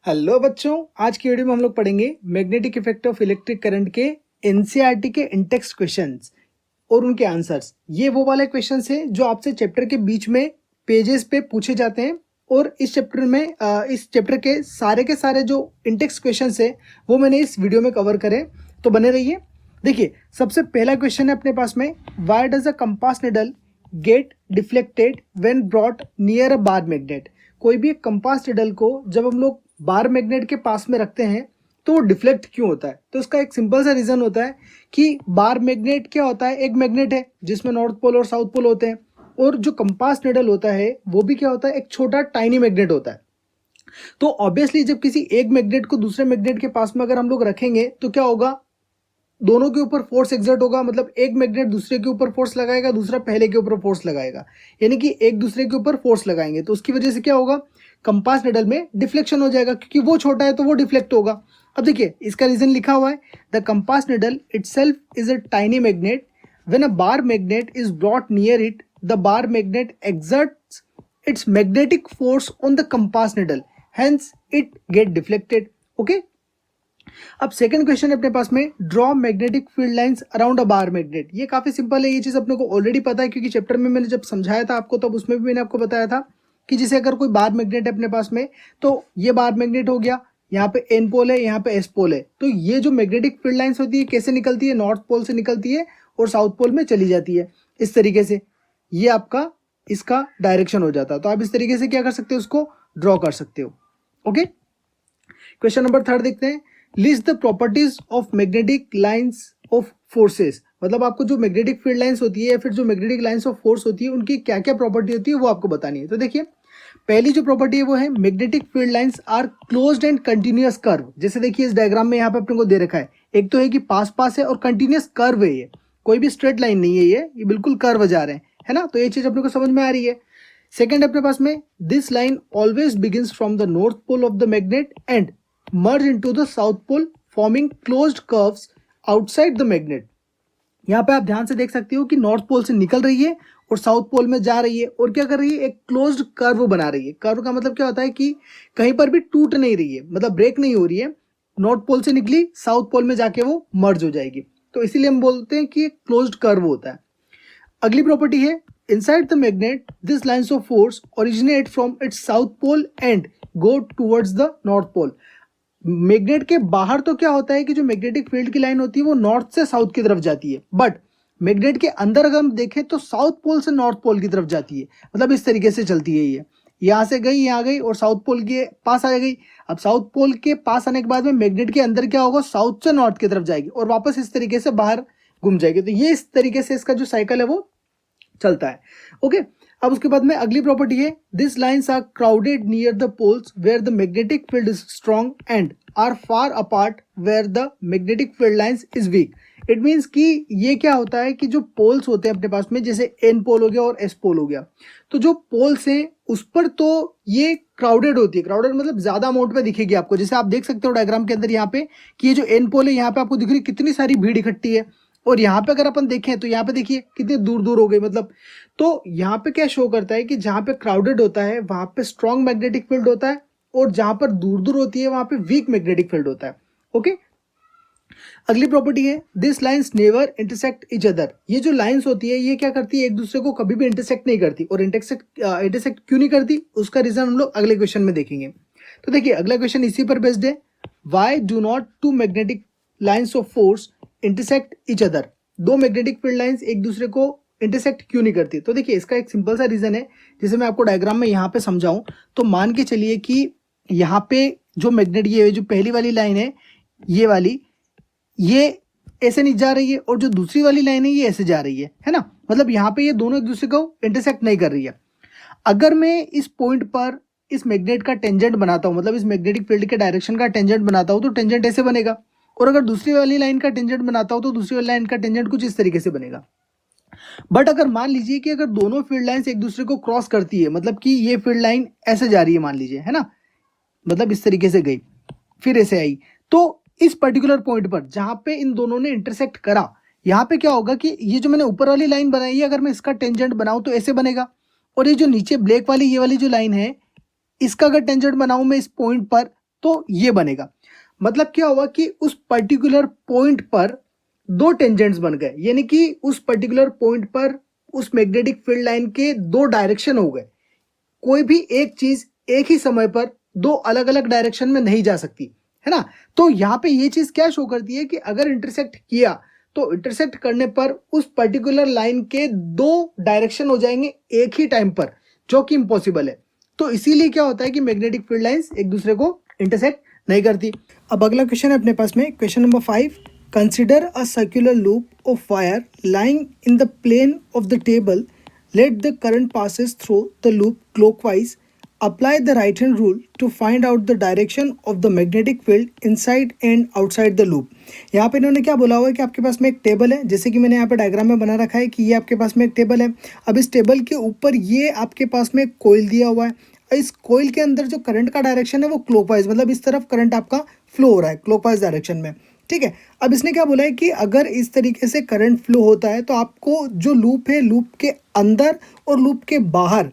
Hello बच्चों, आज की वीडियो में हम लोग पढ़ेंगे magnetic effect of electric current के एनसीईआरटी के इंटेक्स्ट क्वेश्चंस और उनके आंसर्स। ये वो वाले क्वेश्चंस हैं जो आपसे चैप्टर के बीच में पेजेस पे पूछे जाते हैं और इस चैप्टर के सारे जो इंटेक्स्ट क्वेश्चंस है वो मैंने इस वीडियो में कवर करे, तो बने रहिए। देखिए, सबसे पहला क्वेश्चन है अपने पास में, why does a compass needle get deflected when brought near a bar magnet. कोई भी एक कंपास निडल को जब हम लोग बार मैग्नेट के पास में रखते हैं तो वो डिफ्लेक्ट क्यों होता है? तो उसका एक सिंपल सा रीजन होता है कि बार मैग्नेट क्या होता है, एक मैग्नेट है जिसमें नॉर्थ पोल और साउथ पोल होते हैं, और जो कंपास निडल होता है वो भी क्या होता है, एक छोटा टाइनी मैग्नेट होता है। तो ऑब्वियसली जब किसी एक मैग्नेट को दूसरे मैग्नेट के पास में अगर हम लोग रखेंगे तो क्या होगा, दोनों के ऊपर फोर्स एक्सर्ट होगा। मतलब एक मैग्नेट दूसरे के ऊपर फोर्स लगाएगा, दूसरा पहले के ऊपर फोर्स लगाएगा, यानी कि एक दूसरे के ऊपर फोर्स लगाएंगे, तो उसकी वजह से क्या होगा, कंपास निडल में डिफ्लेक्शन हो जाएगा, क्योंकि वो छोटा है तो वो डिफ्लेक्ट होगा। अब देखिए, इसका रीजन लिखा हुआ है, the compass needle itself is a tiny magnet, when a bar magnet is brought near it the bar magnet exerts its magnetic force on the compass needle, hence it get deflected. Okay, अब second question है अपने पास में, draw magnetic field lines around a bar magnet. ये काफी simple है, ये चीज अपने को ऑलरेडी पता है, क्योंकि चैप्टर में मैंने जब समझाया था आपको तब उसमें भी मैंने आपको बताया था कि जैसे अगर कोई बार मैग्नेट है अपने पास में, तो ये बार मैग्नेट हो गया, यहाँ पे एन पोल है, यहाँ पे एस पोल है, तो ये जो मैग्नेटिक फील्ड लाइंस होती है कैसे निकलती है, नॉर्थ पोल से निकलती है और साउथ पोल में चली जाती है। इस तरीके से ये आपका इसका डायरेक्शन हो जाता है, तो आप इस तरीके से क्या कर सकते हो, उसको ड्रॉ कर सकते हो। ओके, क्वेश्चन नंबर थर्ड देखते हैं, list the properties of magnetic lines of forces. मतलब आपको जो मैग्नेटिक फील्ड लाइंस होती है या फिर जो मैग्नेटिक लाइंस ऑफ फोर्स होती है उनकी क्या क्या प्रॉपर्टी होती है वो आपको बतानी है। तो देखिए, पहली जो प्रॉपर्टी है वो है magnetic field lines are closed and continuous curve. जैसे देखिए इस डायग्राम में यहाँ पे अपने को दे रखा है, एक तो है कि पास पास है और कंटिन्यूअस कर्व है, ये कोई भी स्ट्रेट लाइन नहीं है, ये बिल्कुल कर्व जा रहे हैं, है ना। तो ये चीज अपने को समझ में आ रही है। सेकेंड अपने पास में, this line always begins from the north pole of the magnet and merge into the south pole forming closed curves outside the magnet। यहाँ पे आप ध्यान से देख सकते हो कि नॉर्थ पोल से निकल रही है और साउथ पोल में जा रही है और क्या कर रही है, एक क्लोज्ड कर्व बना रही है। कर्व का मतलब क्या होता है कि कहीं पर भी टूट नहीं रही है, मतलब ब्रेक नहीं हो रही है, नॉर्थ पोल से निकली साउथ पोल में जाके वो मर्ज हो जाएगी, तो इसीलिए हम बोलते हैं कि क्लोज्ड कर्व होता है। अगली प्रॉपर्टी है, inside the magnet this lines of force originate from its south pole and go towards the north pole. Magnet के बाहर तो क्या होता है कि जो मैग्नेटिक फील्ड की लाइन होती है वो नॉर्थ से साउथ की तरफ जाती है, बट मैग्नेट के अंदर अगर हम देखें तो साउथ पोल से नॉर्थ पोल की तरफ जाती है। मतलब इस तरीके से चलती है, ये यहाँ से गई, यहाँ गई और साउथ पोल के पास आ गई। अब साउथ पोल के पास आने के बाद में मैग्नेट के अंदर क्या होगा, साउथ से नॉर्थ की तरफ जाएगी और वापस इस तरीके से बाहर घूम जाएगी। तो ये इस तरीके से इसका जो साइकिल है वो चलता है। ओके, अब उसके बाद में अगली प्रॉपर्टी है, this lines are crowded near the poles where the magnetic field is strong and are far apart where the magnetic field lines is weak. It means कि ये क्या होता है कि जो पोल्स होते हैं अपने पास में, जैसे एन पोल हो गया और एस पोल हो गया, तो जो पोल्स हैं उस पर तो ये क्राउडेड होती है। क्राउडेड मतलब ज्यादा अमाउंट में दिखेगी आपको, जैसे आप देख सकते हो डायग्राम के अंदर यहाँ पे कि ये जो एन पोल है यहाँ पे आपको दिख रही कितनी सारी भीड़ इकट्ठी है, और यहाँ पे अगर अपन देखें तो यहाँ पे देखिए कितने दूर दूर हो गए। मतलब तो यहाँ पे क्या शो करता है कि जहाँ पे क्राउडेड होता है वहां पे स्ट्रॉन्ग मैग्नेटिक फील्ड होता है और जहां पर दूर दूर होती है वहां पे वीक मैग्नेटिक फील्ड होता है। ओके, अगली प्रॉपर्टी है, this lines never intersect each other. ये जो लाइंस होती है ये क्या करती है, एक दूसरे को कभी भी इंटरसेक्ट नहीं करती, और इंटरसेक्ट क्यों नहीं करती उसका रीजन हम लोग अगले क्वेश्चन में देखेंगे। तो देखिए अगला क्वेश्चन इसी पर बेस्ड है, why do not two magnetic lines of force intersect each other. दो मैग्नेटिक फील्ड लाइंस एक दूसरे को इंटरसेक्ट क्यों नहीं करती? तो देखिए इसका एक सिंपल सा रीजन है, जैसे मैं आपको डायग्राम में यहाँ पे समझाऊं तो मान के चलिए कि यहाँ पे जो मैग्नेट, ये जो पहली वाली लाइन है ये वाली, ये ऐसे नहीं जा रही है और जो दूसरी वाली लाइन है ये ऐसे जा रही है ना। मतलब यहाँ पे ये दोनों एक दूसरे को इंटरसेक्ट नहीं कर रही है। अगर मैं इस पॉइंट पर इस मैग्नेट का टेंजेंट बनाता हूँ, मतलब इस मैग्नेटिक फील्ड के डायरेक्शन का टेंजेंट बनाता हूँ, तो टेंजेंट ऐसे बनेगा, और अगर दूसरी वाली लाइन का टेंजेंट बनाता हूँ तो दूसरी वाली लाइन का टेंजेंट कुछ इस तरीके से बनेगा। बट अगर मान लीजिए कि अगर दोनों फील्ड लाइंस एक दूसरे को क्रॉस करती है, मतलब कि ये फील्ड लाइन ऐसे जा रही है मान लीजिए, है ना, मतलब इस तरीके से गई फिर ऐसे आई, तो इस पर्टिकुलर पॉइंट पर जहां पे इन दोनों ने इंटरसेक्ट करा, यहाँ पे क्या होगा कि ये जो मैंने ऊपर वाली लाइन बनाई है अगर मैं इसका टेंजेंट बनाऊं तो ऐसे बनेगा, और ये जो नीचे ब्लैक वाली ये वाली जो लाइन है इसका अगर टेंजेंट बनाऊं मैं इस पॉइंट पर तो ये बनेगा। मतलब क्या हुआ कि उस पर्टिकुलर पॉइंट पर दो टेंजेंट्स बन गए, यानी कि उस पर्टिकुलर पॉइंट पर उस मैग्नेटिक फील्ड लाइन के दो डायरेक्शन हो गए। कोई भी एक चीज एक ही समय पर दो अलग अलग डायरेक्शन में नहीं जा सकती, है ना। तो यहाँ पे ये चीज क्या शो करती है कि अगर इंटरसेक्ट किया तो इंटरसेक्ट करने पर उस पर्टिकुलर लाइन के दो डायरेक्शन हो जाएंगे एक ही टाइम पर, जो कि इम्पॉसिबल है। तो इसीलिए क्या होता है कि मैग्नेटिक फील्ड लाइंस एक दूसरे को इंटरसेक्ट नहीं करती। अब अगला क्वेश्चन है अपने पास में, question number 5। Consider a circular loop of wire lying in the plane of the table. Let the current passes through the loop clockwise. Apply the right hand rule to find out the direction of the magnetic field inside and outside the loop. यहाँ पे इन्होंने क्या बोला हुआ है कि आपके पास में एक टेबल है, जैसे कि मैंने यहाँ पे डायग्राम में बना रखा है कि ये आपके पास में एक टेबल है। अब इस टेबल के ऊपर ये आपके पास में एक कोयल दिया हुआ है। इस कोयल के अंदर जो करंट का डायरेक्शन है वो क्लॉकवाइज, मतलब इस तरफ करंट आपका फ्लो हो रहा है क्लॉकवाइज डायरेक्शन में, ठीक है। अब इसने क्या बोला है कि अगर इस तरीके से करंट फ्लो होता है तो आपको जो लूप है, लूप के अंदर और लूप के बाहर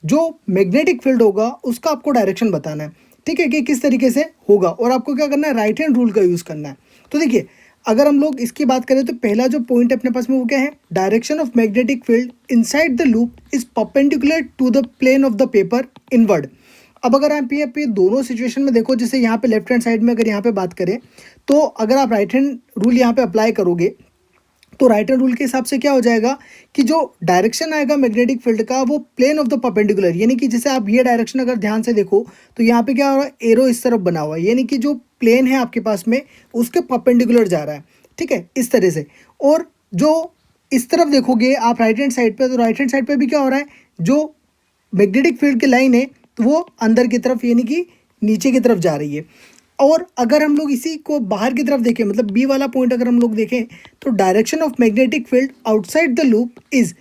जो मैग्नेटिक फील्ड होगा उसका आपको डायरेक्शन बताना है, ठीक है, कि किस तरीके से होगा। और आपको क्या करना है, राइट हैंड रूल का यूज़ करना है। तो देखिए, अगर हम लोग इसकी बात करें तो पहला जो पॉइंट अपने पास में वो क्या है, direction of magnetic field inside the loop is perpendicular to the plane of the paper inward. अब अगर आप ये पे दोनों सिचुएशन में देखो, जैसे यहाँ पे लेफ्ट हैंड साइड में अगर यहाँ पे बात करें तो अगर आप राइट हैंड रूल यहाँ पे अप्लाई करोगे तो राइट हैंड रूल के हिसाब से क्या हो जाएगा कि जो डायरेक्शन आएगा मैग्नेटिक फील्ड का वो प्लेन ऑफ द परपेंडिकुलर, यानी कि जैसे आप ये डायरेक्शन अगर ध्यान से देखो तो यहाँ पे क्या हो रहा है, एरो इस तरफ बना हुआ है, यानी कि जो प्लेन है आपके पास में उसके परपेंडिकुलर जा रहा है, ठीक है, इस तरह से। और जो इस तरफ देखोगे आप राइट हैंड साइड पे, तो राइट हैंड साइड पे भी क्या हो रहा है, जो मैग्नेटिक फील्ड की लाइन है तो वो अंदर की तरफ यानी कि नीचे की तरफ जा रही है। और अगर हम लोग इसी को बाहर की तरफ देखें, मतलब बी वाला पॉइंट अगर हम लोग देखें तो direction of magnetic field outside the loop is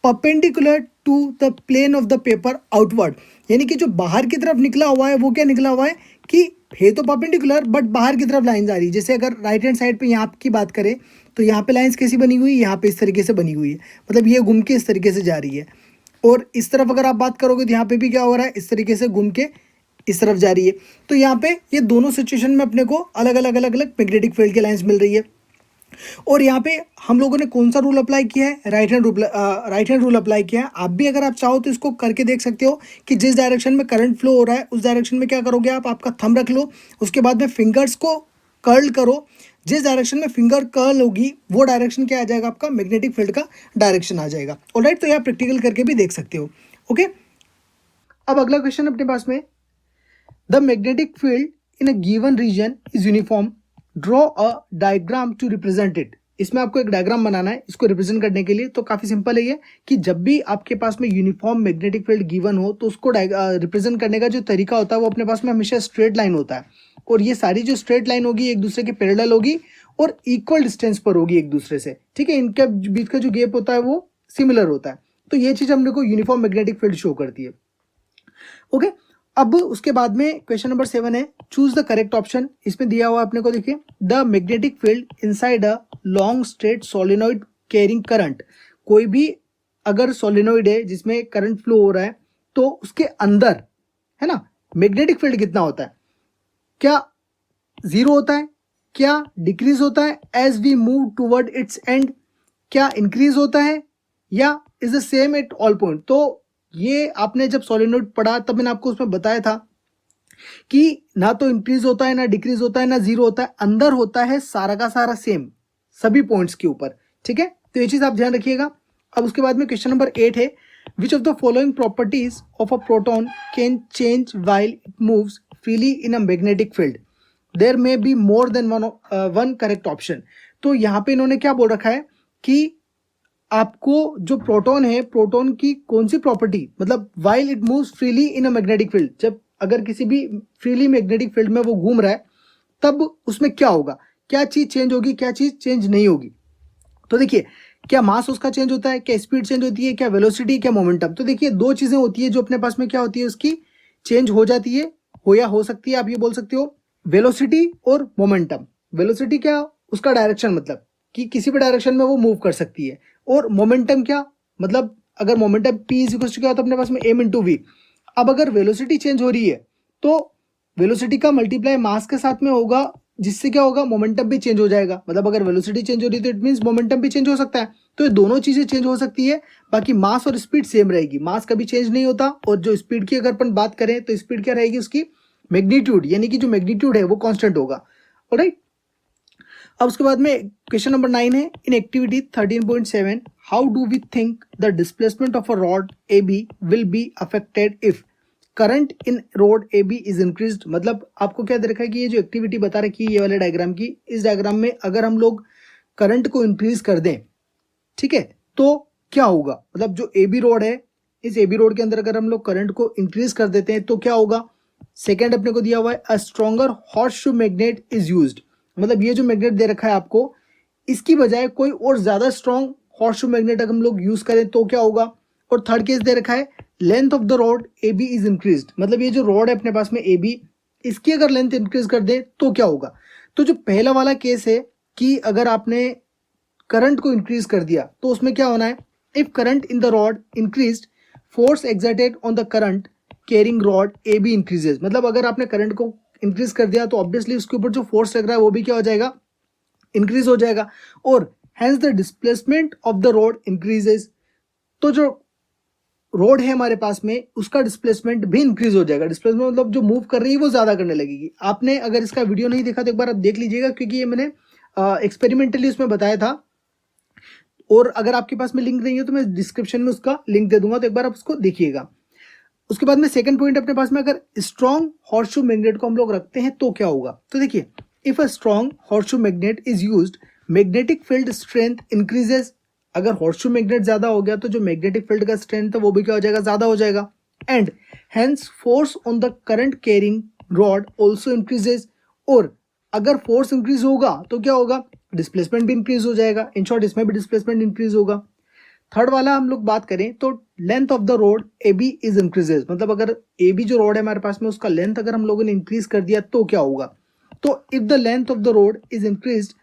perpendicular to the plane of the paper outward, यानी कि जो बाहर की तरफ निकला हुआ है वो क्या निकला हुआ है कि है तो परपेंडिकुलर बट बाहर की तरफ लाइन जा रही है। जैसे अगर राइट हैंड साइड पे यहाँ की बात करें तो यहाँ पे लाइंस कैसी बनी हुई है, यहाँ पे इस तरीके से बनी हुई है, मतलब ये घूम के इस तरीके से जा रही है। और इस तरफ अगर आप बात करोगे तो यहाँ पे भी क्या हो रहा है, इस तरीके से घूम के इस तरफ जा रही है। तो यहाँ पे ये दोनों सिचुएशन में अपने को अलग अलग मैग्नेटिक फील्ड की लाइंस मिल रही है। और यहाँ पे हम लोगों ने कौन सा रूल अप्लाई किया है, राइट हैंड रूल अप्लाई किया है। आप भी अगर आप चाहो तो इसको करके देख सकते हो कि जिस डायरेक्शन में करंट फ्लो हो रहा है उस डायरेक्शन में क्या करोगे आप, आपका थंब रख लो, उसके बाद में फिंगर्स को कर्ल करो, जिस डायरेक्शन में फिंगर कर्ल होगी वो डायरेक्शन क्या आ जाएगा, आपका मैग्नेटिक फील्ड का डायरेक्शन आ जाएगा। ऑलराइट, तो यहाँ प्रैक्टिकल करके भी देख सकते हो। ओके, अब अगला क्वेश्चन अपने पास में, the magnetic field in a given region is uniform, draw a diagram to represent it. इसमें आपको एक डायग्राम बनाना है इसको रिप्रेजेंट करने के लिए। तो काफी सिंपल है ये कि जब भी आपके पास में यूनिफॉर्म मैग्नेटिक फील्ड गिवन हो तो उसको रिप्रेजेंट करने का जो तरीका होता है वो अपने पास में हमेशा स्ट्रेट लाइन होता है। और ये सारी जो स्ट्रेट लाइन होगी एक दूसरे के पैरेलल होगी और इक्वल डिस्टेंस पर होगी एक दूसरे से, ठीक है। इनके बीच का जो गैप होता है वो सिमिलर होता है। तो ये चीज हमने को यूनिफॉर्म मैग्नेटिक फील्ड शो करती है। ओके, अब उसके बाद में क्वेश्चन नंबर 7 है, चूज द करेक्ट ऑप्शन। इसमें दिया हुआ अपने को, देखिए, the magnetic field inside a long straight solenoid carrying current. कोई भी अगर सोलेनोइड है जिसमें करंट फ्लो हो रहा है तो उसके अंदर, है ना, मैग्नेटिक फील्ड कितना होता है, क्या 0 होता है, क्या डिक्रीज होता है as we move toward its end, क्या इंक्रीज होता है, या is the same at all point. तो ये आपने जब सोलेनोइड पढ़ा तब मैंने आपको उसमें बताया था कि ना तो इंक्रीज होता है ना डिक्रीज होता है ना 0 होता है, अंदर होता है सारा का सारा सेम सभी पॉइंट्स के ऊपर, ठीक है। तो ये चीज आप ध्यान रखिएगा। अब उसके बाद में क्वेश्चन नंबर 8 है, which of the following properties of a proton can change while it moves freely in a magnetic field, there may be more than one correct option. तो यहाँ पे इन्होंने क्या बोल रखा है कि आपको जो प्रोटॉन है, प्रोटॉन की कौन सी प्रॉपर्टी, मतलब while it moves freely in a magnetic field, जब अगर किसी भी फ्रीली मैग्नेटिक फील्ड में वो घूम रहा है तब उसमें क्या होगा, क्या चीज चेंज होगी, क्या चीज चेंज नहीं होगी। तो देखिए, क्या मास उसका चेंज होता है, क्या स्पीड चेंज होती है, क्या वेलोसिटी, क्या मोमेंटम। तो देखिए, दो चीजें होती है जो अपने पास में क्या होती है, उसकी चेंज हो जाती है, हो या हो सकती है, आप ये बोल सकते हो, वेलोसिटी और मोमेंटम। वेलोसिटी क्या, उसका डायरेक्शन, मतलब कि किसी भी डायरेक्शन में वो मूव कर सकती है। और मोमेंटम क्या, मतलब अगर momentum p is equal to क्या होता है अपने पास में m इंटू वी। अब अगर वेलोसिटी चेंज हो रही है तो वेलोसिटी का मल्टीप्लाई मास के साथ में होगा, जिससे क्या होगा, मोमेंटम भी चेंज हो जाएगा। मतलब अगर वेलोसिटी चेंज हो रही है तो इट मींस मोमेंटम भी चेंज हो सकता है। तो ये दोनों चीजें चेंज हो सकती है, बाकी मास और स्पीड सेम रहेगी। मास कभी चेंज नहीं होता, और जो स्पीड की अगर अपन बात करें तो स्पीड क्या रहेगी उसकी, मैग्नीट्यूड, यानी कि जो मैग्नीट्यूड है वो कांस्टेंट होगा। ऑलराइट, अब उसके बाद में क्वेश्चन नंबर 9 है, in activity 13.7 how do we think the displacement of a rod A B will be affected if current in rod A B is increase. मतलब आपको क्या दे रखा है कि ये जो एक्टिविटी बता रखी है ये वाले डायग्राम की, इस डायग्राम में अगर हम लोग करंट को इंक्रीज कर दें, ठीक है, तो क्या होगा। मतलब जो ए बी रोड है, इस ए बी रोड के अंदर अगर हम लोग करंट को इंक्रीज कर देते हैं तो क्या होगा। सेकेंड अपने को दिया हुआ है, a stronger horseshoe magnet is used. मतलब ये जो मैग्नेट दे रखा है आपको, इसकी बजाय कोई और ज्यादा स्ट्रॉन्ग हॉर्सशू मैग्नेट अगर हम लोग यूज करें तो क्या होगा। और थर्ड केस दे रखा है, length of the rod A B is increase. मतलब ये जो रॉड है अपने पास में ए बी, इसकी अगर लेंथ इंक्रीज कर दे तो क्या होगा। तो जो पहला वाला केस है कि अगर आपने करंट को इंक्रीज कर दिया तो उसमें क्या होना है, if current in the rod increase, force exerted on the current carrying rod A B increases. मतलब अगर आपने करंट को इंक्रीज कर दिया तो ऑब्वियसली उसके ऊपर जो फोर्स लग रहा है वो भी क्या हो जाएगा, इंक्रीज हो जाएगा, और hence the displacement of the rod increases. तो जो रोड है हमारे पास में उसका डिस्प्लेसमेंट भी इंक्रीज हो जाएगा। डिस्प्लेसमेंट मतलब जो मूव कर रही है वो ज्यादा करने लगेगी। आपने अगर इसका वीडियो नहीं देखा तो एक बार आप देख लीजिएगा, क्योंकि ये मैंने एक्सपेरिमेंटली उसमें बताया था, और अगर आपके पास में लिंक नहीं है तो मैं डिस्क्रिप्शन में उसका लिंक दे दूंगा, तो एक बार आप उसको देखिएगा। उसके बाद में सेकंड पॉइंट अपने पास में, अगर स्ट्रॉन्ग हॉर्सशू मैग्नेट को हम लोग रखते हैं तो क्या होगा। तो देखिए, if a strong horseshoe magnet is used, magnetic field strength increases. अगर हॉर्सशू मैग्नेट ज्यादा हो गया तो जो मैग्नेटिक फील्ड का स्ट्रेंथ है वो भी क्या हो जाएगा, ज्यादा हो जाएगा। And hence force on the current carrying rod also increases. और अगर फोर्स इंक्रीज होगा तो क्या होगा, डिस्प्लेसमेंट भी इंक्रीज हो जाएगा। इन शॉर्ट इसमें भी डिस्प्लेसमेंट इंक्रीज होगा। थर्ड वाला हम लोग बात करें तो length of the rod A B is increases. मतलब अगर ए बी जो रोड है हमारे पास में उसका लेंथ अगर हम लोगों ने इंक्रीज कर दिया तो क्या होगा। तो if the length of the rod is increase,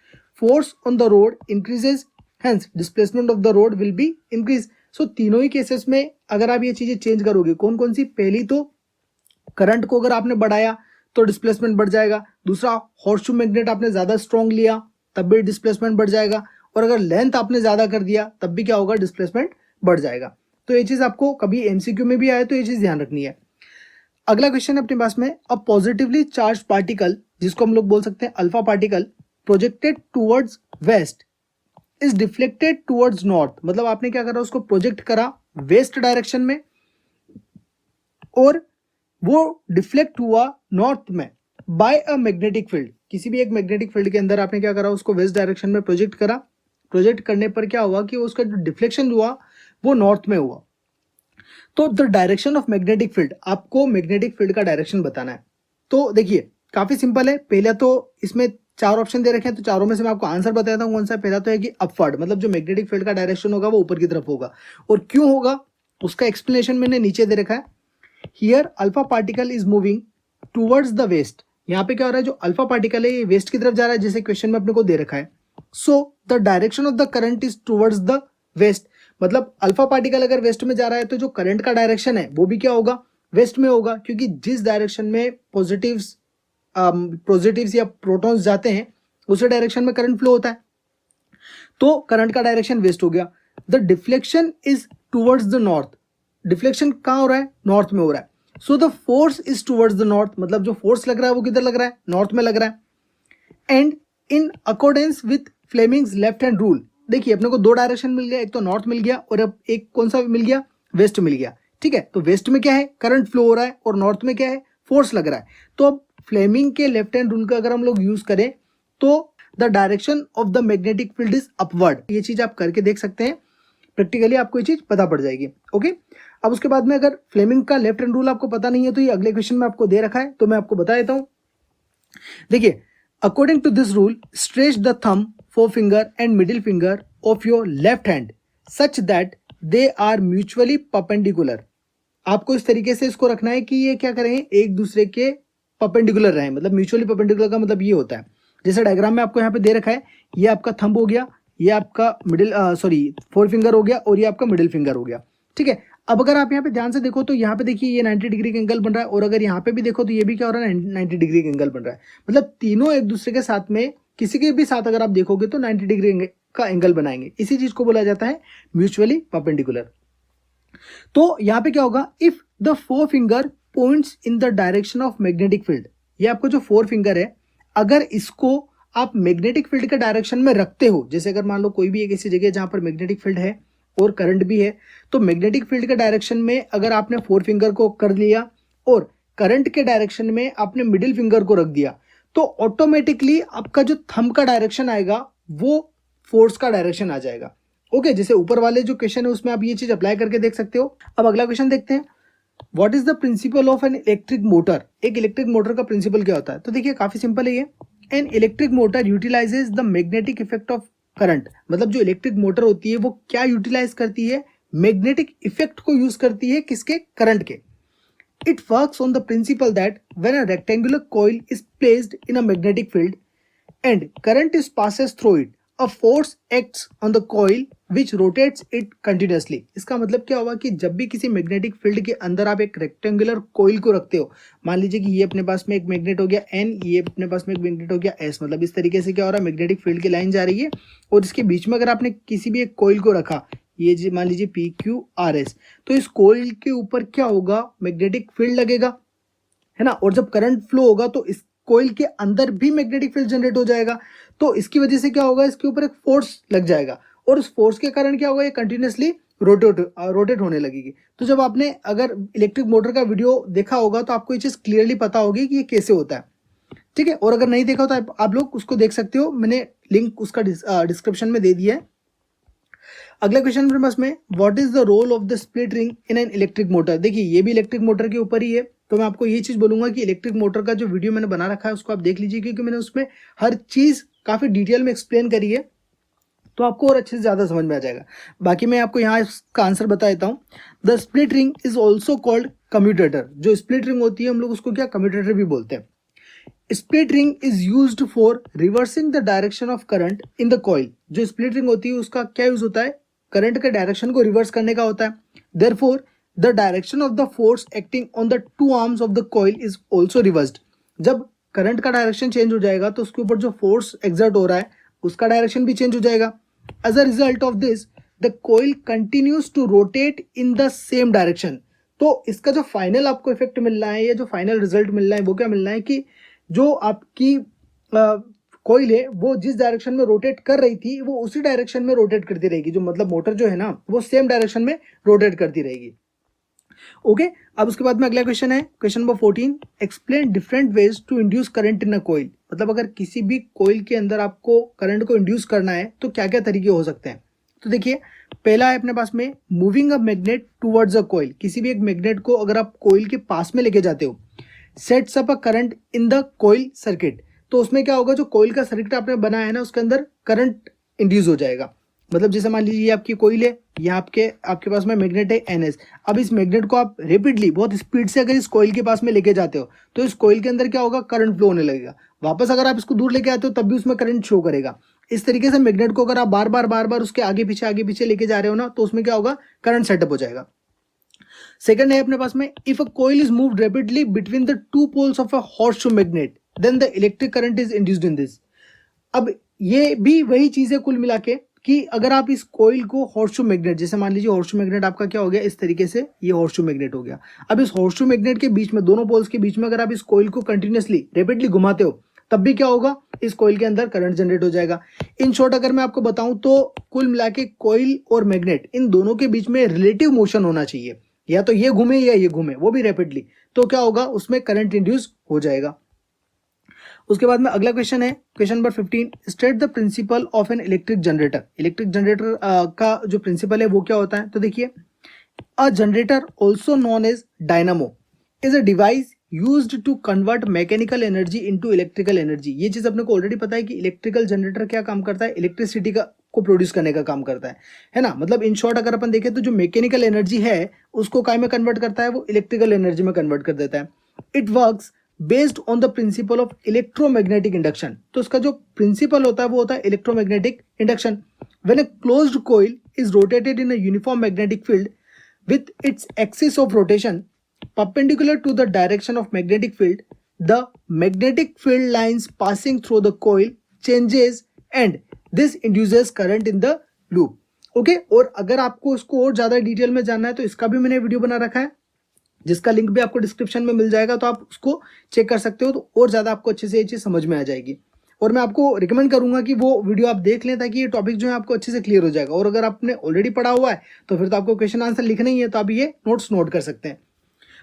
force on the rod increases, hence displacement of the rod will be increase. So तीनों ही केसेस में अगर आप ये चीजें चेंज करोगे, कौन कौन सी, पहली तो करंट को अगर आपने बढ़ाया तो डिस्प्लेसमेंट बढ़ जाएगा। दूसरा, हॉर्सशू मैग्नेट आपने ज्यादा स्ट्रॉन्ग लिया तब भी डिस्प्लेसमेंट बढ़ जाएगा। और अगर लेंथ आपने ज्यादा कर दिया तब भी क्या होगा, डिस्प्लेसमेंट बढ़ जाएगा। तो ये चीज आपको कभी एमसीक्यू में भी आए तो ये चीज ध्यान रखनी है। अगला क्वेश्चन अपने पास में, अ पॉजिटिवली चार्ज पार्टिकल, जिसको हम लोग बोल सकते हैं alpha particle, projected towards west is deflected towards north. मतलब आपने क्या करा, उसको प्रोजेक्ट करा वेस्ट डायरेक्शन में और वो डिफ्लेक्ट हुआ नॉर्थ में बाय अ मैग्नेटिक फील्ड। किसी भी एक मैग्नेटिक फील्ड के अंदर आपने क्या करा, उसको वेस्ट डायरेक्शन में प्रोजेक्ट करा। प्रोजेक्ट करने पर क्या हुआ कि उसका जो डिफ्लेक्शन हुआ वो नॉर्थ में हुआ। तो the direction of magnetic field, आपको मैग्नेटिक फील्ड का डायरेक्शन बताना है। तो देखिए काफी सिंपल है। पहले तो इसमें 4 ऑप्शन दे रखे हैं, तो चारों में से मैं आपको आंसर बताता हूँ कौन सा। पहला तो है कि अपवर्ड, मतलब जो मैग्नेटिक फील्ड का डायरेक्शन होगा वो ऊपर की तरफ होगा। और क्यों होगा उसका एक्सप्लेनेशन मैंने नीचे दे रखा है। Here alpha particle is moving towards the west. यहाँ पे क्या हो रहा है, जो अल्फा पार्टिकल है ये वेस्ट की तरफ जा रहा है, जैसे क्वेश्चन में अपने को दे रखा है। So the direction of the current is towards the west. मतलब अल्फा पार्टिकल अगर वेस्ट में जा रहा है तो जो करंट का डायरेक्शन है वो भी क्या होगा, वेस्ट में होगा, क्योंकि जिस डायरेक्शन में पॉजिटिव्स या प्रोटॉन्स जाते हैं उसी डायरेक्शन में करंट फ्लो होता है। तो करंट का डायरेक्शन वेस्ट हो गया। The deflection is towards the north. Deflection कहाँ हो रहा है, नॉर्थ में हो रहा है। So the force is towards the north. मतलब जो फोर्स लग रहा है वो किधर लग रहा है, नॉर्थ में लग रहा है। And in accordance with Fleming's left hand rule, देखिए अपने को 2 डायरेक्शन मिल गया, एक तो नॉर्थ मिल गया और अब एक कौन सा मिल गया, वेस्ट मिल गया। ठीक है, तो वेस्ट में क्या है, करंट फ्लो हो रहा है और नॉर्थ में क्या है, फोर्स लग रहा है। तो अब फ्लेमिंग के लेफ्ट हैंड रूल का अगर हम लोग यूज करें तो the direction of the magnetic field is upward. ये चीज आप करके देख सकते हैं, प्रैक्टिकली आपको ये चीज पता पड़ जाएगी। ओके, अब उसके बाद में अगर फ्लेमिंग का लेफ्ट हैंड रूल आपको पता नहीं है तो ये अगले क्वेश्चन में आपको दे रखा है, तो मैं आपको बता देता हूं। देखिए, according to this rule stretch the thumb, forefinger and middle finger of your left hand such that they are mutually perpendicular. आपको इस तरीके से इसको रखना है कि ये क्या करें, एक दूसरे के परपेंडिकुलर रहे। मतलब म्यूचुअली परपेंडिकुलर का मतलब ये होता है, जैसे डायग्राम में आपको यहाँ पे दे रखा है, ये आपका थंब हो गया, ये आपका फोर फिंगर हो गया और ये आपका मिडिल फिंगर हो गया। ठीक है, अब अगर आप यहाँ पे ध्यान से देखो तो यहाँ पे देखिए ये 90 डिग्री का एंगल बन रहा है, और अगर यहाँ पे भी देखो तो ये भी क्या हो रहा है, 90 डिग्री का एंगल बन रहा है। मतलब तीनों एक दूसरे के साथ में, किसी के भी साथ अगर आप देखोगे तो 90 डिग्री का एंगल बनाएंगे। इसी चीज को बोला जाता है म्यूचुअली परपेंडिकुलर। तो यहाँ पे क्या होगा, if the four finger points in the direction of magnetic field, ये आपको जो फोर फिंगर है, अगर इसको आप मैग्नेटिक फील्ड के डायरेक्शन में रखते हो, जैसे अगर मान लो कोई भी एक ऐसी जगह जहां पर मैग्नेटिक फील्ड है और करंट भी है, तो मैग्नेटिक फील्ड के डायरेक्शन में अगर आपने फोर फिंगर को कर लिया और करंट के डायरेक्शन में आपने मिडिल फिंगर को रख दिया, तो ऑटोमेटिकली आपका जो थंब का डायरेक्शन आएगा वो फोर्स का डायरेक्शन आ जाएगा। ओके, जैसे ऊपर वाले जो क्वेश्चन है उसमें आप ये चीज अप्लाई करके देख सकते हो। अब अगला क्वेश्चन देखते हैं, what is the principle of N electric motor. एक इलेक्ट्रिक मोटर का प्रिंसिपल क्या होता है, तो देखिए काफी सिंपल है ये। N electric motor utilises the magnetic effect of current, मतलब जो इलेक्ट्रिक मोटर होती है वो क्या यूटिलाइज करती है, मैग्नेटिक इफेक्ट को यूज करती है, किसके, करंट के। It works on the principal that when a rectangular coil is placed in a magnetic field and current is passes through it, a force acts on the coil which rotates it continuously। इसका मतलब क्या होगा कि जब भी किसी magnetic field के अंदर आप एक रेक्टेंगुलर कॉइल को रखते हो, मान लीजिए कि ये अपने पास में एक मैग्नेट हो गया N, ये अपने पास में एक मैग्नेट हो गया S, मतलब इस तरीके से क्या हो रहा है, मैग्नेटिक फील्ड की लाइन जा रही है और इसके बीच में अगर आपने किसी भी एक कॉइल को रखा, ये मान लीजिए PQRS, तो इस कॉइल के ऊपर क्या होगा, मैग्नेटिक फील्ड लगेगा, है ना, और जब करंट फ्लो होगा तो इस कोइल के अंदर भी मैग्नेटिक फील्ड जनरेट हो जाएगा। तो इसकी वजह से क्या होगा, इसके ऊपर एक फोर्स लग जाएगा और उस फोर्स के कारण क्या होगा, ये कंटिन्यूसली रोटेट होने लगेगी। तो जब आपने अगर इलेक्ट्रिक मोटर का वीडियो देखा होगा तो आपको ये चीज क्लियरली पता होगी कि ये कैसे होता है, ठीक है। और अगर नहीं देखा हो तो आप लोग उसको देख सकते हो, मैंने लिंक उसका डिस्क्रिप्शन में दे दिया है। अगला क्वेश्चन मेरे पास में, what is the role of the split ring in an electric motor. देखिए ये भी इलेक्ट्रिक मोटर के ऊपर ही है, तो मैं आपको ये चीज बोलूंगा कि इलेक्ट्रिक मोटर का जो वीडियो मैंने बना रखा है उसको आप देख लीजिए, क्योंकि मैंने उसमें हर चीज काफी डिटेल में एक्सप्लेन करी है, तो आपको और अच्छे से ज्यादा समझ में आ जाएगा। बाकी मैं आपको यहाँ इसका आंसर बता देता हूँ। The split ring is also called commutator. जो स्प्लिट रिंग होती है हम लोग उसको क्या, कम्यूटेटर भी बोलते हैं। Split ring is used for reversing the direction of current in the coil. जो स्प्लिट रिंग होती है उसका क्या यूज होता है, करंट के डायरेक्शन को रिवर्स करने का होता है। Therefore the direction of the force acting on the two arms of the coil is also reversed. जब करंट का डायरेक्शन चेंज हो जाएगा तो उसके ऊपर जो फोर्स एक्सर्ट हो रहा है उसका डायरेक्शन भी चेंज हो जाएगा। As a result of this the coil continues to rotate in the same direction. तो इसका जो फाइनल आपको इफेक्ट मिल रहा है या जो फाइनल रिजल्ट मिल रहा है वो क्या मिल रहा है कि जो आपकी कॉइल है वो जिस डायरेक्शन में रोटेट कर रही थी वो उसी डायरेक्शन में रोटेट करती रहेगी, जो मतलब मोटर जो है ना वो सेम डायरेक्शन में रोटेट करती रहेगी। ओके, अब उसके बाद में अगला क्वेश्चन है, question number 14, explain different ways to induce current in a coil. मतलब अगर किसी भी कॉइल के अंदर आपको करंट को इंड्यूस करना है तो क्या क्या तरीके हो सकते हैं। तो देखिए पहला है अपने पास में moving a magnet towards a coil. किसी भी एक मैग्नेट को अगर आप कॉइल के पास में लेके जाते हो, sets up a current in the coil circuit. तो उसमें क्या होगा, जो कॉइल का सर्किट आपने बनाया है ना उसके अंदर करंट इंड्यूस हो जाएगा। मतलब जैसे मान लीजिए ये आपकी कॉइल है, ये आपके पास में मैग्नेट है NS। अब इस मैग्नेट को आप रेपिडली बहुत स्पीड से अगर इस कॉइल के पास में लेके जाते हो तो इस कॉइल के अंदर क्या होगा, करंट फ्लो होने लगेगा। वापस अगर आप इसको दूर लेके आते हो तब भी उसमें करंट शो करेगा। इस तरीके से मैग्नेट को अगर आप बार बार उसके आगे पीछे लेके जा रहे हो ना तो उसमें क्या होगा, करंट सेटअप हो जाएगा। सेकंड है अपने पास में, if a coil is moved rapidly between the two poles of a horseshoe magnet then the electric current is induced in this. अब ये भी वही चीज है कुल मिला के कि अगर आप इस कॉइल को हॉर्सशू मैग्नेट, जैसे मान लीजिए हॉर्सशू मैग्नेट आपका क्या हो गया, इस तरीके से ये हॉर्सशू मैग्नेट हो गया। अब इस हॉर्सशू मैग्नेट के बीच में, दोनों पोल्स के बीच में अगर आप इस कॉइल को कंटिन्यूअसली रैपिडली घुमाते हो तब भी क्या होगा, इस कॉइल के अंदर करंट जनरेट हो जाएगा। इन शॉर्ट अगर मैं आपको बताऊं तो कुल मिला के कॉइल और मैग्नेट इन दोनों के बीच में रिलेटिव मोशन होना चाहिए, या तो ये घूमे या ये घूमे, वो भी रैपिडली, तो क्या होगा, उसमें करंट इंड्यूस हो जाएगा। उसके बाद में अगला क्वेश्चन है, question number 15, state the principle of an electric generator. Electric generator का जो प्रिंसिपल है वो क्या होता है, तो देखिए a generator also known as dynamo is a device used to convert mechanical energy into electrical energy. ये चीज अपने को ऑलरेडी पता है कि इलेक्ट्रिकल जनरेटर क्या काम करता है, इलेक्ट्रिसिटी का को प्रोड्यूस करने का काम करता है ना। मतलब इन शॉर्ट अगर अपन देखें तो जो मैकेनिकल एनर्जी है उसको काय में कन्वर्ट करता है, वो इलेक्ट्रिकल एनर्जी में कन्वर्ट कर देता है। It works based on the principle of electromagnetic induction. तो उसका जो प्रिंसिपल होता है वो होता है electromagnetic induction. When a closed coil is rotated in a uniform magnetic field with its axis of rotation perpendicular to the direction of magnetic field, the magnetic field lines passing through the coil changes and this induces current in the loop. Okay और अगर आपको उसको और ज़्यादा detail में जानना है तो इसका भी मैंने वीडियो बना रखा है, जिसका लिंक भी आपको डिस्क्रिप्शन में मिल जाएगा, तो आप उसको चेक कर सकते हो, तो और ज़्यादा आपको अच्छे से ये चीज़ समझ में आ जाएगी। और मैं आपको रिकमेंड करूंगा कि वो वीडियो आप देख लें ताकि ये टॉपिक जो है आपको अच्छे से क्लियर हो जाएगा। और अगर आपने ऑलरेडी पढ़ा हुआ है तो फिर तो आपको क्वेश्चन आंसर लिखना ही है, तो आप ये नोट्स नोट कर सकते हैं।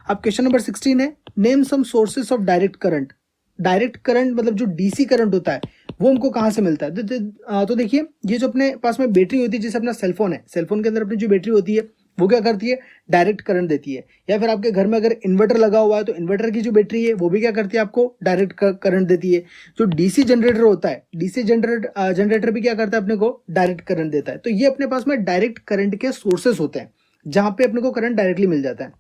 अब क्वेश्चन नंबर 16 है, name some sources of direct current. Direct current मतलब जो डीसी करंट होता है वो हमको कहाँ से मिलता है? तो देखिए, ये जो अपने पास में बैटरी होती है, जैसे अपना सेलफोन है, सेलफोन के अंदर अपनी जो बैटरी होती है वो क्या करती है? डायरेक्ट करंट देती है। या फिर आपके घर में अगर इन्वर्टर लगा हुआ है तो इन्वर्टर की जो बैटरी है वो भी क्या करती है? आपको डायरेक्ट करंट देती है। जो डीसी जनरेटर होता है, डीसी जनरेटर भी क्या करता है? अपने को डायरेक्ट करंट देता है। तो ये अपने पास में डायरेक्ट करंट के सोर्सेस होते हैं जहां पे अपने को करंट डायरेक्टली मिल जाता है।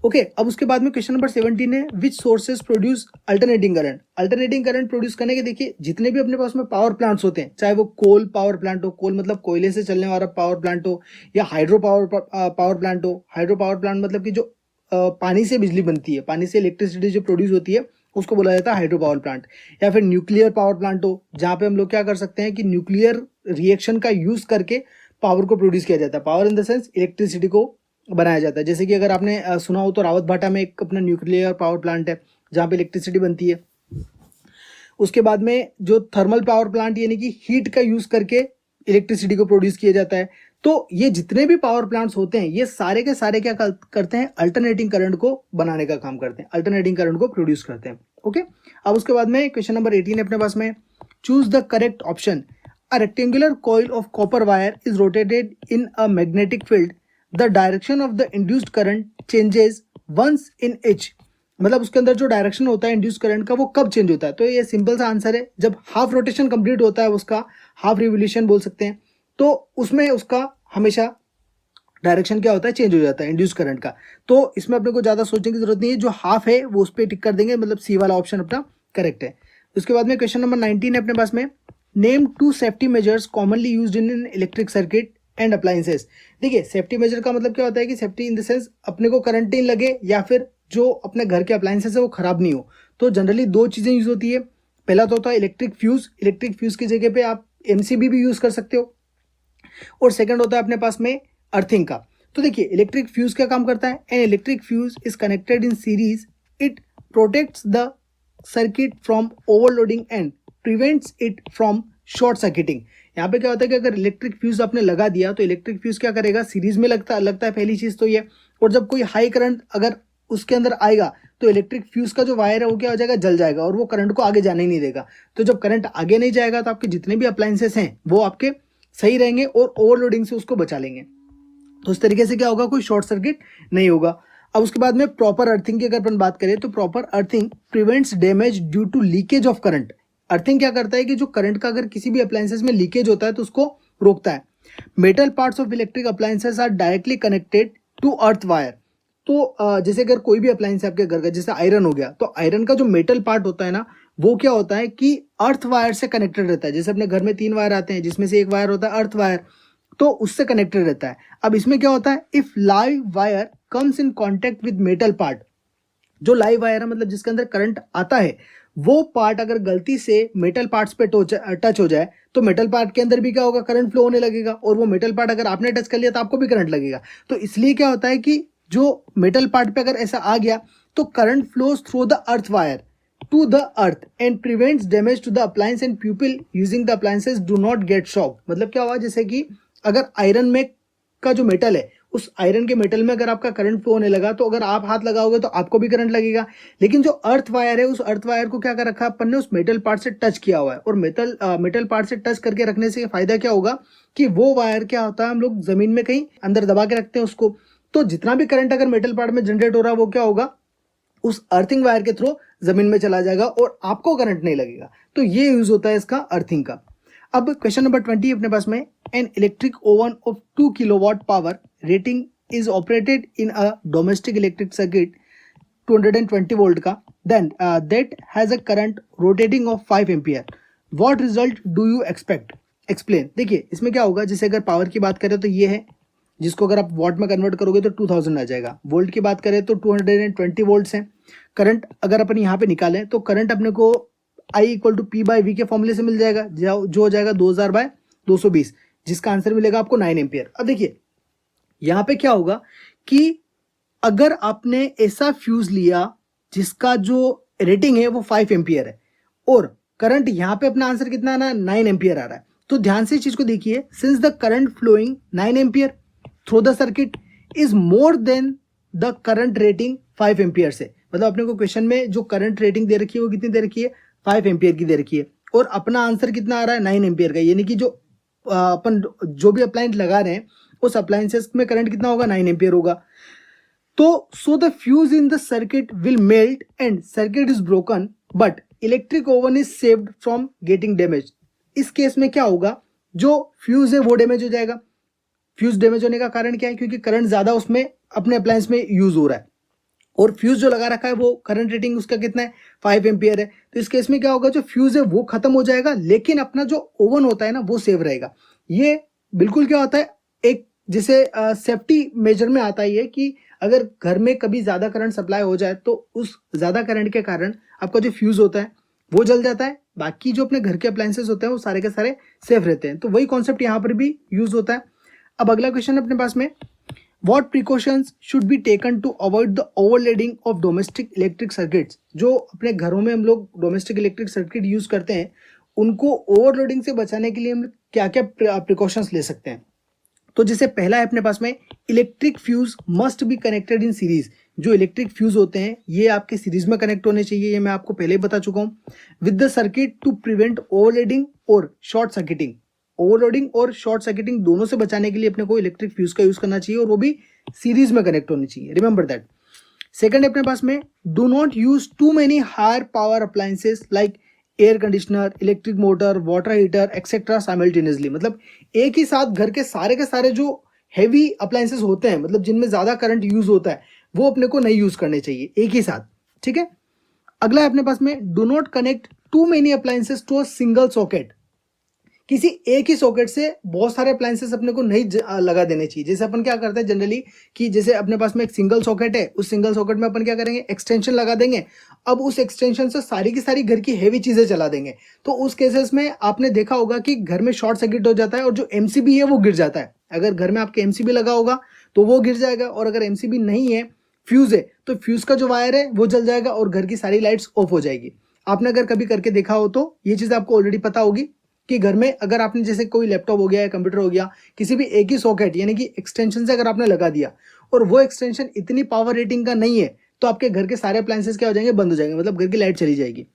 ओके अब उसके बाद में क्वेश्चन नंबर 17 है, which sources produce alternating current. Alternating current produce करने के देखिए जितने भी अपने पास में पावर प्लांट्स होते हैं, चाहे वो कोल पावर प्लांट हो, कोल मतलब कोयले से चलने वाला पावर प्लांट हो, या हाइड्रो पावर प्लांट हो। हाइड्रो पावर प्लांट मतलब कि जो पानी से बिजली बनती है, पानी से इलेक्ट्रिसिटी जो प्रोड्यूस होती है उसको बोला जाता है हाइड्रो पावर प्लांट। या फिर न्यूक्लियर पावर प्लांट हो, जहाँ पे हम लोग क्या कर सकते हैं कि न्यूक्लियर रिएक्शन का यूज करके पावर को प्रोड्यूस किया जाता है। Power in the sense electricity को बनाया जाता है। जैसे कि अगर आपने सुना हो तो रावत भाटा में एक अपना न्यूक्लियर पावर प्लांट है जहाँ पे इलेक्ट्रिसिटी बनती है। उसके बाद में जो थर्मल पावर प्लांट यानी कि हीट का यूज करके इलेक्ट्रिसिटी को प्रोड्यूस किया जाता है। तो ये जितने भी पावर प्लांट्स होते हैं ये सारे के सारे क्या करते हैं? अल्टरनेटिंग करंट को बनाने का काम करते हैं, अल्टरनेटिंग करंट को प्रोड्यूस करते हैं। ओके अब उसके बाद में क्वेश्चन नंबर 18 है अपने पास में, choose the correct option. A rectangular coil of copper wire is rotated in a magnetic field, the direction of the induced current changes once in each. मतलब उसके अंदर जो डायरेक्शन होता है इंड्यूस करंट का वो कब चेंज होता है? तो ये सिंपल सा आंसर है, जब हाफ रोटेशन कंप्लीट होता है उसका, हाफ रिवोल्यूशन बोल सकते हैं, तो उसमें उसका हमेशा डायरेक्शन क्या होता है? चेंज हो जाता है इंड्यूस करंट का। तो इसमें अपने को ज़्यादा सोचने की जरूरत नहीं है, जो हाफ है वो उस पर टिक कर देंगे, मतलब सी वाला ऑप्शन अपना करेक्ट है। उसके बाद में क्वेश्चन नंबर 19 है अपने पास में, name 2 safety measures commonly used in an electric circuit and appliances. देखिए सेफ्टी मेजर का मतलब क्या होता है कि सेफ्टी इन द सेंस अपने को करंट नहीं लगे या फिर जो अपने घर के अप्लायंसेस है वो खराब नहीं हो। तो जनरली 2 चीज़ें यूज होती है। पहला तो होता है इलेक्ट्रिक फ्यूज, इलेक्ट्रिक फ्यूज की जगह पे आप एमसीबी भी यूज कर सकते हो। और सेकंड होता है अपने पास में अर्थिंग का। तो देखिए इलेक्ट्रिक फ्यूज क्या काम करता है? An electric fuse is connected in series, it protects the circuit from overloading and prevents it from short circuiting. यहाँ पे क्या होता है कि अगर इलेक्ट्रिक फ्यूज आपने लगा दिया तो इलेक्ट्रिक फ्यूज क्या करेगा? सीरीज में लगता है पहली चीज तो ये। और जब कोई हाई करंट अगर उसके अंदर आएगा तो इलेक्ट्रिक फ्यूज का जो वायर है वो क्या हो जाएगा? जल जाएगा और वो करंट को आगे जाने ही नहीं देगा। तो जब करंट आगे नहीं जाएगा तो आपके जितने भी अप्लायंसेस हैं वो आपके सही रहेंगे और ओवरलोडिंग से उसको बचा लेंगे। तो उस तरीके से क्या होगा? कोई शॉर्ट सर्किट नहीं होगा। अब उसके बाद में प्रॉपर अर्थिंग की अगर अपन बात करें तो proper earthing prevents damage due to leakage of current. Earthing क्या करता है कि जो करंट का अगर किसी भी अप्लायंसेस में लीकेज होता है तो उसको रोकता है। Metal parts of electric appliances are directly connected to earth wire. तो जैसे अगर कोई भी अप्लायंस है आपके घर का, जैसे आयरन हो गया, तो आयरन का जो मेटल पार्ट होता है ना वो क्या होता है कि अर्थ वायर से कनेक्टेड रहता है। जैसे अपने घर में 3 वायर आते हैं जिसमें से एक वायर होता है अर्थ वायर, तो उससे कनेक्टेड रहता है। अब इसमें क्या होता है? If live wire comes in contact with metal part, जो लाइव वायर है मतलब जिसके अंदर करंट आता है वो पार्ट अगर गलती से मेटल पार्ट्स पे टच हो जाए तो मेटल पार्ट के अंदर भी क्या होगा? करंट फ्लो होने लगेगा। और वो मेटल पार्ट अगर आपने टच कर लिया तो आपको भी करंट लगेगा। तो इसलिए क्या होता है कि जो मेटल पार्ट पे अगर ऐसा आ गया तो current flows through the earth wire to the earth and prevents damage to the appliance and people using the appliances do not get shock. मतलब क्या हुआ? जैसे कि अगर आयरन में का जो मेटल है उस आयरन के मेटल में अगर आपका करंट फ्लो होने लगा तो अगर आप हाथ लगाओगे तो आपको भी करंट लगेगा। लेकिन जो अर्थ वायर है उस अर्थ वायर को क्या कर रखा है अपन ने? उस मेटल पार्ट से टच किया हुआ है। और मेटल पार्ट से टच करके रखने से फायदा क्या होगा कि वो वायर क्या होता है, हम लोग जमीन में कहीं अंदर दबा के रखते हैं उसको, तो जितना भी करंट अगर मेटल पार्ट में जनरेट हो रहा है वो क्या होगा? उस अर्थिंग वायर के थ्रू जमीन में चला जाएगा और आपको करंट नहीं लगेगा। तो ये यूज होता है इसका अर्थिंग का। अब क्वेश्चन नंबर 20 अपने पास में, an electric oven of 2 kilowatt power rating is operated in a domestic electric circuit 220 volt का, then that has a current rotating of 5 ampere, what result do you expect? Explain. देखिए इसमें क्या होगा, जैसे अगर पावर की बात करें तो ये है जिसको अगर आप वॉट में कन्वर्ट करोगे तो 2000 आ जाएगा। वोल्ट की बात करें तो 220 वोल्ट्स हैं। करंट अगर अपन यहाँ पे निकालें तो करंट अपने को I equal to P by V के फॉर्मूले से मिल जाएगा, जो हो जाएगा 2000/220, जिसका आंसर मिलेगा आपको 9 एम्पियर। अब देखिए यहाँ पे क्या होगा कि अगर आपने ऐसा फ्यूज लिया जिसका जो रेटिंग है वो 5 एम्पियर है और करंट यहाँ पे अपना आंसर कितना आना 9 एम्पियर आ रहा है, तो ध्यान से इस चीज को देखिए, since the current flowing 9 ampere through the circuit is more than the current rating 5 ampere से, मतलब अपने को क्वेश्चन में जो करंट रेटिंग दे रखी है वो कितनी दे रखी है 5 एम्पियर की दे रखी है, और अपना आंसर कितना आ रहा है 9 एम्पियर का, यानी कि जो अपन जो भी अप्लायंस लगा रहे हैं उस अप्लायंसेस में करंट कितना होगा 9 एम्पियर होगा। तो so the fuse in the circuit will melt and circuit is broken but electric oven is saved from getting damage. इस केस में क्या होगा, जो फ्यूज है वो डैमेज हो जाएगा। फ्यूज डैमेज होने का कारण क्या है, क्योंकि करंट ज्यादा उसमें अपने अप्लायंस में यूज हो रहा है और फ्यूज जो लगा रखा है वो करंट रेटिंग उसका कितना है 5 एम्पियर है। तो इस केस में क्या होगा, जो फ्यूज है वो खत्म हो जाएगा लेकिन अपना जो ओवन होता है ना वो सेव रहेगा। ये बिल्कुल क्या होता है, एक जैसे सेफ्टी मेजर में आता ही है कि अगर घर में कभी ज्यादा करंट सप्लाई हो जाए तो उस ज्यादा करंट के कारण आपका जो फ्यूज होता है वो जल जाता है, बाकी जो अपने घर के अप्लायंसेस होते हैं वो सारे के सारे सेफ रहते हैं। तो वही कॉन्सेप्ट यहाँ पर भी यूज होता है। अब अगला क्वेश्चन अपने पास में, What precautions should be taken to avoid the overloading of domestic electric circuits? जो अपने घरों में हम लोग डोमेस्टिक इलेक्ट्रिक सर्किट यूज करते हैं उनको ओवरलोडिंग से बचाने के लिए हम क्या क्या प्रिकॉशंस ले सकते हैं। तो जैसे पहला है अपने पास में, electric fuse must be connected in series. जो इलेक्ट्रिक फ्यूज होते हैं ये आपके सीरीज में कनेक्ट होने चाहिए, ये मैं आपको पहले ही बता चुका हूँ, with the circuit to prevent overloading और शॉर्ट सर्किटिंग। ओवरलोडिंग और शॉर्ट सर्किटिंग दोनों से बचाने के लिए अपने को इलेक्ट्रिक फ्यूज का यूज करना चाहिए और वो भी सीरीज में कनेक्ट होनी चाहिए, रिमेंबर दैट। सेकंड अपने पास में, do not use too many higher power appliances like air conditioner, electric motor, water heater etcetera simultaneously. मतलब एक ही साथ घर के सारे जो हैवी अप्लायंसेस होते हैं, मतलब जिनमें ज्यादा करंट यूज होता है, वो अपने को नहीं यूज करने चाहिए एक ही साथ, ठीक है। अगला है अपने पास में, do not connect to many appliances to a single socket. किसी एक ही सॉकेट से बहुत सारे अप्लायंसेस अपने को नहीं लगा देने चाहिए। जैसे अपन क्या करते हैं जनरली कि जैसे अपने पास में एक सिंगल सॉकेट है, उस सिंगल सॉकेट में अपन क्या करेंगे, एक्सटेंशन लगा देंगे। अब उस एक्सटेंशन से सारी की सारी घर की हेवी चीजें चला देंगे, तो उस केसेस में आपने देखा होगा कि घर में शॉर्ट सर्किट हो जाता है और जो एमसीबी है वो गिर जाता है। अगर घर में आपके एमसीबी लगा होगा तो वो गिर जाएगा, और अगर एमसीबी नहीं है, फ्यूज है, तो फ्यूज का जो वायर है वो जल जाएगा और घर की सारी लाइट्स ऑफ हो जाएगी। आपने अगर कभी करके देखा हो तो ये चीज आपको ऑलरेडी पता होगी कि घर में अगर आपने जैसे कोई लैपटॉप हो गया या कंप्यूटर हो गया, किसी भी एक ही सॉकेट यानी कि एक्सटेंशन से अगर आपने लगा दिया और वो एक्सटेंशन इतनी पावर रेटिंग का नहीं है, तो आपके घर के सारे अप्लायंसेस क्या हो जाएंगे, बंद हो जाएंगे, मतलब घर की लाइट चली जाएगी,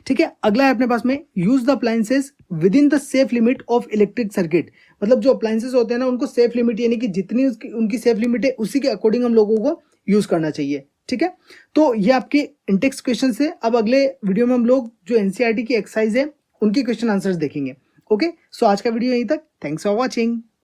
ठीक है। अगला है अपने पास में, use the appliances with in the safe limit of electric circuit. मतलब जो अप्लायंसेस होते हैं ना उनको सेफ लिमिट यानी कि जितनी उनकी सेफ लिमिट है उसी के अकॉर्डिंग हम लोगों को यूज करना चाहिए, ठीक है। तो ये आपके इंटेक्स क्वेश्चन है। अब अगले वीडियो में हम लोग जो एनसीईआरटी की एक्सरसाइज है उनकी क्वेश्चन आंसर्स देखेंगे। ओके, सो आज का वीडियो यहीं तक। Thanks for watching.